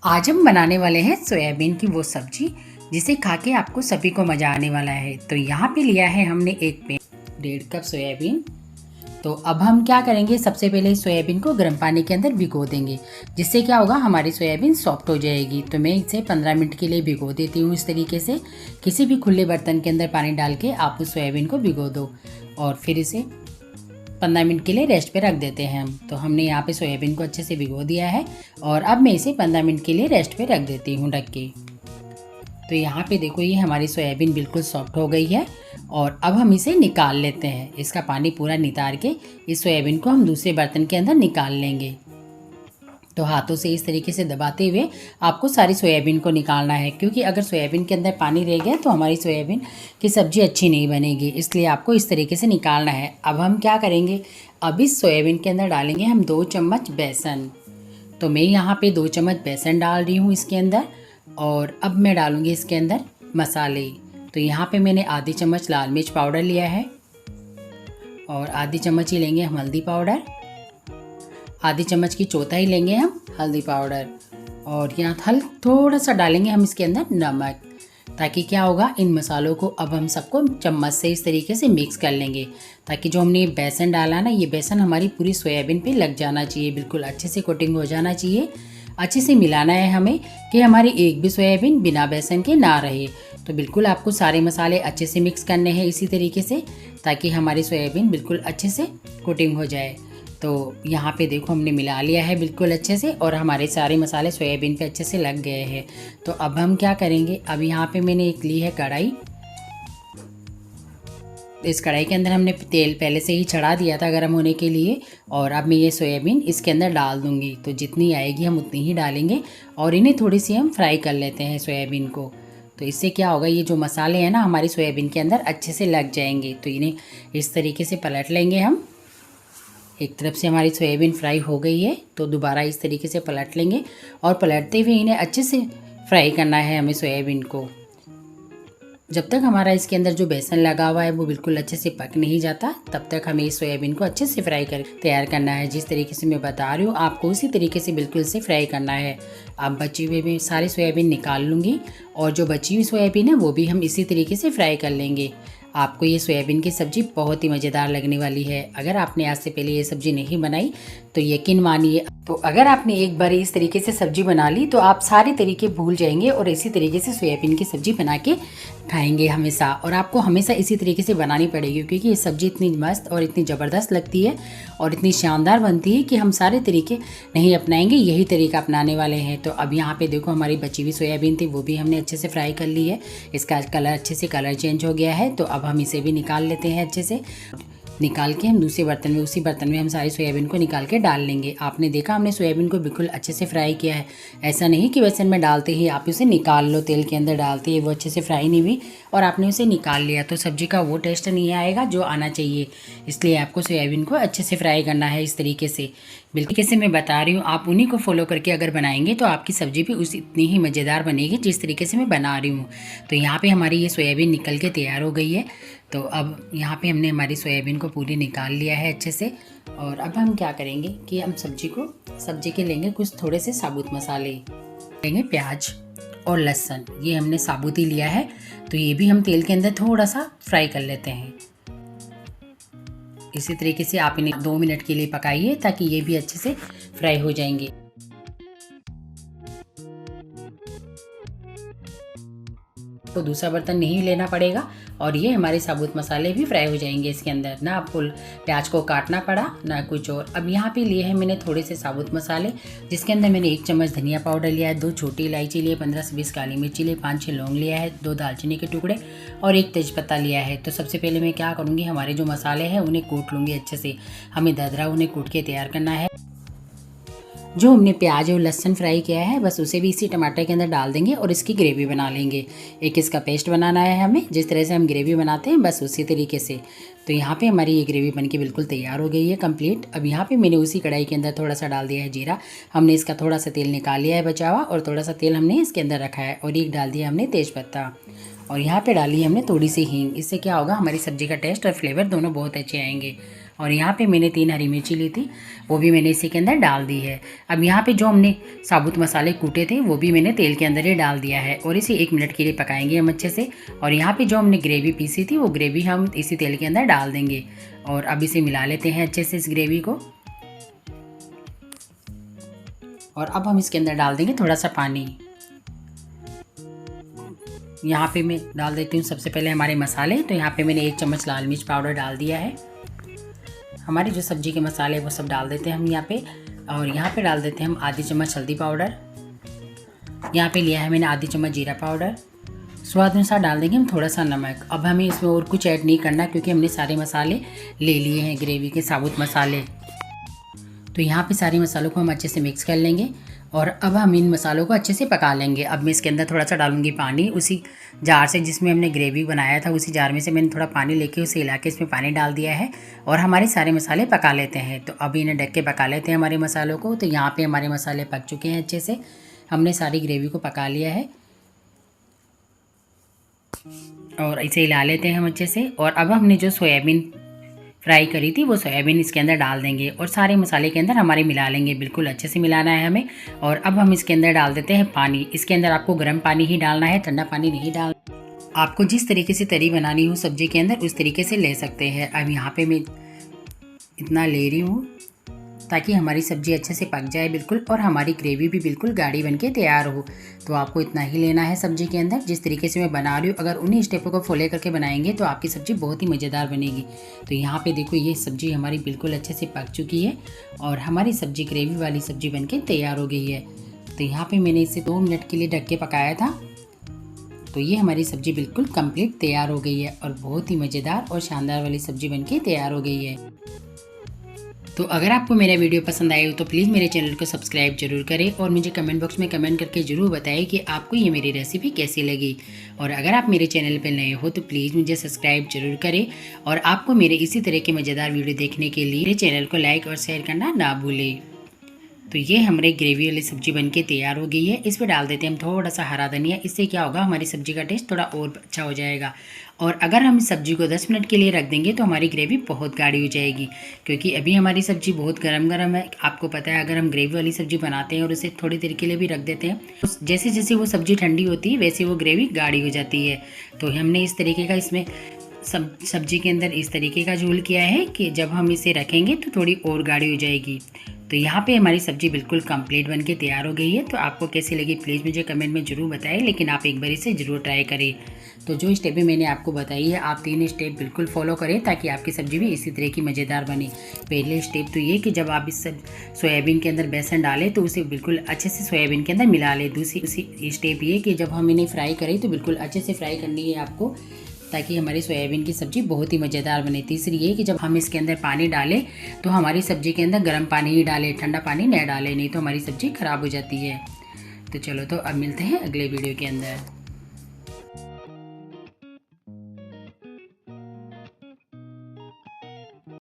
आज हम बनाने वाले हैं सोयाबीन की वो सब्जी जिसे खा के आपको सभी को मज़ा आने वाला है। तो यहाँ पे लिया है हमने एक पैन 1.5 कप सोयाबीन। तो अब हम क्या करेंगे, सबसे पहले सोयाबीन को गर्म पानी के अंदर भिगो देंगे, जिससे क्या होगा हमारी सोयाबीन सॉफ्ट हो जाएगी। तो मैं इसे 15 मिनट के लिए भिगो देती हूँ। इस तरीके से किसी भी खुले बर्तन के अंदर पानी डाल के आप उस सोयाबीन को भिगो दो और फिर इसे 15 मिनट के लिए रेस्ट पे रख देते हैं हम। तो हमने यहाँ पे सोयाबीन को अच्छे से भिगो दिया है और अब मैं इसे 15 मिनट के लिए रेस्ट पे रख देती हूँ ढक के। तो यहाँ पे देखो, ये हमारी सोयाबीन बिल्कुल सॉफ्ट हो गई है और अब हम इसे निकाल लेते हैं। इसका पानी पूरा नितार के इस सोयाबीन को हम दूसरे बर्तन के अंदर निकाल लेंगे। तो हाथों से इस तरीके से दबाते हुए आपको सारी सोयाबीन को निकालना है, क्योंकि अगर सोयाबीन के अंदर पानी रह गया तो हमारी सोयाबीन की सब्ज़ी अच्छी नहीं बनेगी, इसलिए आपको इस तरीके से निकालना है। अब हम क्या करेंगे, अब इस सोयाबीन के अंदर डालेंगे हम 2 चम्मच बेसन। तो मैं यहाँ पे 2 चम्मच बेसन डाल रही हूँ इसके अंदर। और अब मैं डालूँगी इसके अंदर मसाले। तो यहाँ पे मैंने आधी चम्मच लाल मिर्च पाउडर लिया है और आधी चम्मच ही लेंगे हम हल्दी पाउडर, आधी चम्मच की चौथाई लेंगे हम हल्दी पाउडर। और यहाँ थोड़ा सा डालेंगे हम इसके अंदर नमक, ताकि क्या होगा, इन मसालों को अब हम सबको चम्मच से इस तरीके से मिक्स कर लेंगे, ताकि जो हमने बेसन डाला ना, ये बेसन हमारी पूरी सोयाबीन पे लग जाना चाहिए, बिल्कुल अच्छे से कोटिंग हो जाना चाहिए। अच्छे से मिलाना है हमें कि हमारी एक भी सोयाबीन बिना बेसन के ना रहे। तो बिल्कुल आपको सारे मसाले अच्छे से मिक्स करने हैं इसी तरीके से, ताकि हमारी सोयाबीन बिल्कुल अच्छे से कोटिंग हो जाए। तो यहाँ पे देखो, हमने मिला लिया है बिल्कुल अच्छे से और हमारे सारे मसाले सोयाबीन पे अच्छे से लग गए हैं। तो अब हम क्या करेंगे, अब यहाँ पे मैंने एक ली है कढ़ाई। इस कढ़ाई के अंदर हमने तेल पहले से ही चढ़ा दिया था गर्म होने के लिए, और अब मैं ये सोयाबीन इसके अंदर डाल दूँगी। तो जितनी आएगी हम उतनी ही डालेंगे और इन्हें थोड़ी सी हम फ्राई कर लेते हैं सोयाबीन को। तो इससे क्या होगा, ये जो मसाले हैं ना हमारी सोयाबीन के अंदर अच्छे से लग जाएंगे। तो इन्हें इस तरीके से पलट लेंगे हम। एक तरफ से हमारी सोयाबीन फ्राई हो गई है तो दोबारा इस तरीके से पलट लेंगे और पलटते हुए इन्हें अच्छे से फ्राई करना है हमें सोयाबीन को, जब तक हमारा इसके अंदर जो बेसन लगा हुआ है वो बिल्कुल अच्छे से पक नहीं जाता, तब तक हमें इस सोयाबीन को अच्छे से फ्राई कर तैयार करना है। जिस तरीके से मैं बता रही हूँ आपको उसी तरीके से बिल्कुल से फ्राई करना है। अब बची हुई मैं सारी सोयाबीन निकाल लूँगी और जो बची हुई सोयाबीन है वो भी हम इसी तरीके से फ्राई कर लेंगे। आपको ये सोयाबीन की सब्ज़ी बहुत ही मज़ेदार लगने वाली है। अगर आपने आज से पहले ये सब्ज़ी नहीं बनाई तो यकीन मानिए, तो अगर आपने एक बार इस तरीके से सब्ज़ी बना ली तो आप सारे तरीके भूल जाएंगे और इसी तरीके से सोयाबीन की सब्ज़ी बना के खाएंगे हमेशा। और आपको हमेशा इसी तरीके से बनानी पड़ेगी, क्योंकि ये सब्ज़ी इतनी मस्त और इतनी ज़बरदस्त लगती है और इतनी शानदार बनती है कि हम सारे तरीके नहीं अपनाएंगे, यही तरीका अपनाने वाले हैं। तो अब यहाँ पे देखो, हमारी बची हुई सोयाबीन थी वो भी हमने अच्छे से फ्राई कर ली है। इसका कलर अच्छे से कलर चेंज हो गया है। तो अब हम इसे भी निकाल लेते हैं अच्छे से। निकाल के हम दूसरे बर्तन में, उसी बर्तन में हम सारी सोयाबीन को निकाल के डाल लेंगे। आपने देखा हमने सोयाबीन को बिल्कुल अच्छे से फ्राई किया है। ऐसा नहीं कि बेसन में डालते ही आप उसे निकाल लो, तेल के अंदर डालते ही वो अच्छे से फ्राई नहीं हुई और आपने उसे निकाल लिया तो सब्ज़ी का वो टेस्ट नहीं आएगा जो आना चाहिए। इसलिए आपको सोयाबीन को अच्छे से फ्राई करना है इस तरीके से। बिल्कुल कैसे मैं बता रही हूँ, आप उन्हीं को फॉलो करके अगर बनाएंगे तो आपकी सब्ज़ी भी उस इतनी ही मज़ेदार बनेगी जिस तरीके से मैं बना रही हूँ। तो यहाँ पे हमारी ये सोयाबीन निकल के तैयार हो गई है। तो अब यहाँ पे हमने हमारी सोयाबीन को पूरी निकाल लिया है अच्छे से। और अब हम क्या करेंगे कि हम सब्जी के लेंगे कुछ थोड़े से साबुत मसाले लेंगे, प्याज और लहसुन, ये हमने साबुत ही लिया है। तो ये भी हम तेल के अंदर थोड़ा सा फ्राई कर लेते हैं। इसी तरीके से आप इन्हें 2 मिनट के लिए पकाइए ताकि ये भी अच्छे से फ्राई हो जाएंगे। तो दूसरा बर्तन नहीं लेना पड़ेगा और ये हमारे साबुत मसाले भी फ्राई हो जाएंगे इसके अंदर, ना आपको प्याज को काटना पड़ा ना कुछ और। अब यहाँ पे लिए हैं मैंने थोड़े से साबुत मसाले, जिसके अंदर मैंने 1 चम्मच धनिया पाउडर लिया है, 2 छोटी इलायची लिए, 15 से 20 काली मिर्ची लिए, 5-6 लौंग लिया है, 2 दालचीनी के टुकड़े और 1 तेज़पत्ता लिया है। तो सबसे पहले मैं क्या करूँगी, हमारे जो मसाले हैं उन्हें कूट लूँगी अच्छे से। हमें दरदरा उन्हें कूट के तैयार करना है। जो हमने प्याज और लहसुन फ्राई किया है बस उसे भी इसी टमाटर के अंदर डाल देंगे और इसकी ग्रेवी बना लेंगे। एक इसका पेस्ट बनाना है हमें, जिस तरह से हम ग्रेवी बनाते हैं बस उसी तरीके से। तो यहाँ पे हमारी ये ग्रेवी बनके बिल्कुल तैयार हो गई है कंप्लीट। अब यहाँ पे मैंने उसी कढ़ाई के अंदर थोड़ा सा डाल दिया है जीरा। हमने इसका थोड़ा सा तेल निकाल लिया है बचा हुआ और थोड़ा सा तेल हमने इसके अंदर रखा है और एक डाल दिया हमने तेज़पत्ता और यहाँ पे डाली हमने थोड़ी सी हींग। इससे क्या होगा, हमारी सब्ज़ी का टेस्ट और फ्लेवर दोनों बहुत अच्छे आएंगे। और यहाँ पे मैंने 3 हरी मिर्ची ली थी, वो भी मैंने इसी के अंदर डाल दी है। अब यहाँ पे जो हमने साबुत मसाले कूटे थे वो भी मैंने तेल के अंदर ही डाल दिया है और इसे 1 मिनट के लिए पकाएंगे हम अच्छे से। और यहाँ पे जो हमने ग्रेवी पीसी थी वो ग्रेवी हम इसी तेल के अंदर डाल देंगे और अब इसे मिला लेते हैं अच्छे से इस ग्रेवी को। और अब हम इसके अंदर डाल देंगे थोड़ा सा पानी। यहाँ पे मैं डाल देती हूँ सबसे पहले हमारे मसाले। तो यहाँ पे मैंने 1 चम्मच लाल मिर्च पाउडर डाल दिया है। हमारे जो सब्जी के मसाले वो सब डाल देते हैं हम यहाँ पे। और यहाँ पे डाल देते हैं हम आधी चम्मच हल्दी पाउडर। यहाँ पे लिया है मैंने आधी चम्मच जीरा पाउडर। स्वाद अनुसार डाल देंगे हम थोड़ा सा नमक। अब हमें इसमें और कुछ ऐड नहीं करना क्योंकि हमने सारे मसाले ले लिए हैं, ग्रेवी के साबुत मसाले। तो यहाँ पे सारे मसालों को हम अच्छे से मिक्स कर लेंगे और अब हम इन मसालों को अच्छे से पका लेंगे। अब मैं इसके अंदर थोड़ा सा डालूंगी पानी। उसी जार से जिसमें हमने ग्रेवी बनाया था उसी जार में से मैंने थोड़ा पानी लेके उसे हिला के इसमें पानी डाल दिया है और हमारे सारे मसाले पका लेते हैं। तो अभी इन्हें ढक के पका लेते हैं हमारे मसालों को। तो यहाँ पे हमारे मसाले पक चुके हैं अच्छे से, हमने सारी ग्रेवी को पका लिया है और इसे हिला लेते हैं हम अच्छे से। और अब हमने जो सोयाबीन फ्राई करी थी वो सोयाबीन इसके अंदर डाल देंगे और सारे मसाले के अंदर हमारे मिला लेंगे, बिल्कुल अच्छे से मिलाना है हमें। और अब हम इसके अंदर डाल देते हैं पानी। इसके अंदर आपको गर्म पानी ही डालना है, ठंडा पानी नहीं डालना। आपको जिस तरीके से तरी बनानी हो सब्जी के अंदर उस तरीके से ले सकते हैं। अब यहाँ पे मैं इतना ले रही हूँ ताकि हमारी सब्ज़ी अच्छे से पक जाए बिल्कुल और हमारी ग्रेवी भी बिल्कुल गाढ़ी बन के तैयार हो। तो आपको इतना ही लेना है सब्ज़ी के अंदर जिस तरीके से मैं बना रही हूँ। अगर उन्हीं स्टेपों को फॉलो करके बनाएंगे तो आपकी सब्ज़ी बहुत ही मज़ेदार बनेगी। तो यहाँ पे देखो ये सब्ज़ी हमारी बिल्कुल अच्छे से पक चुकी है और हमारी सब्ज़ी ग्रेवी वाली सब्ज़ी बन के तैयार हो गई है। तो यहाँ पर मैंने इसे 2 मिनट के लिए ढक के पकाया था। तो ये हमारी सब्ज़ी बिल्कुल कंप्लीट तैयार हो गई है और बहुत ही मज़ेदार और शानदार वाली सब्ज़ी बन के तैयार हो गई है। तो अगर आपको मेरा वीडियो पसंद आए हो तो प्लीज़ मेरे चैनल को सब्सक्राइब जरूर करें और मुझे कमेंट बॉक्स में कमेंट करके ज़रूर बताएं कि आपको ये मेरी रेसिपी कैसी लगी। और अगर आप मेरे चैनल पर नए हो तो प्लीज़ मुझे सब्सक्राइब जरूर करें और आपको मेरे इसी तरह के मज़ेदार वीडियो देखने के लिए मेरे चैनल को लाइक और शेयर करना ना भूलें। तो ये हमारे ग्रेवी वाली सब्ज़ी बनके तैयार हो गई है। इस पर डाल देते हैं हम थोड़ा सा हरा धनिया। इससे क्या होगा, हमारी सब्ज़ी का टेस्ट थोड़ा और अच्छा हो जाएगा। और अगर हम इस सब्ज़ी को 10 मिनट के लिए रख देंगे तो हमारी ग्रेवी बहुत गाढ़ी हो जाएगी क्योंकि अभी हमारी सब्ज़ी बहुत गरम गरम है। आपको पता है अगर हम ग्रेवी वाली सब्ज़ी बनाते हैं और उसे थोड़ी देर के लिए भी रख देते हैं तो जैसे जैसे वो सब्ज़ी ठंडी होती है वैसे वो ग्रेवी गाढ़ी हो जाती है। तो हमने इस तरीके का इसमें सब्ज़ी के अंदर इस तरीके का झोल किया है कि जब हम इसे रखेंगे तो थोड़ी और गाढ़ी हो जाएगी। तो यहाँ पे हमारी सब्ज़ी बिल्कुल कंप्लीट बन के तैयार हो गई है। तो आपको कैसी लगी प्लीज़ मुझे कमेंट में ज़रूर बताएं, लेकिन आप एक बार इसे ज़रूर ट्राई करें। तो जो स्टेपें मैंने आपको बताई है आप 3 स्टेप बिल्कुल फॉलो करें ताकि आपकी सब्ज़ी भी इसी तरह की मज़ेदार बने। पहले स्टेप तो ये कि जब आप इस सोयाबीन के अंदर बेसन डालें तो उसे बिल्कुल अच्छे से सोयाबीन के अंदर मिला लें। दूसरी स्टेप ये कि जब हम इन्हें फ्राई करें तो बिल्कुल अच्छे से फ्राई करनी है आपको ताकि हमारी सोयाबीन की सब्ज़ी बहुत ही मज़ेदार बने। तीसरी ये कि जब हम इसके अंदर पानी डालें तो हमारी सब्ज़ी के अंदर गर्म पानी ही डालें, ठंडा पानी नहीं डालें, नहीं तो हमारी सब्ज़ी ख़राब हो जाती है। तो चलो तो अब मिलते हैं अगले वीडियो के अंदर।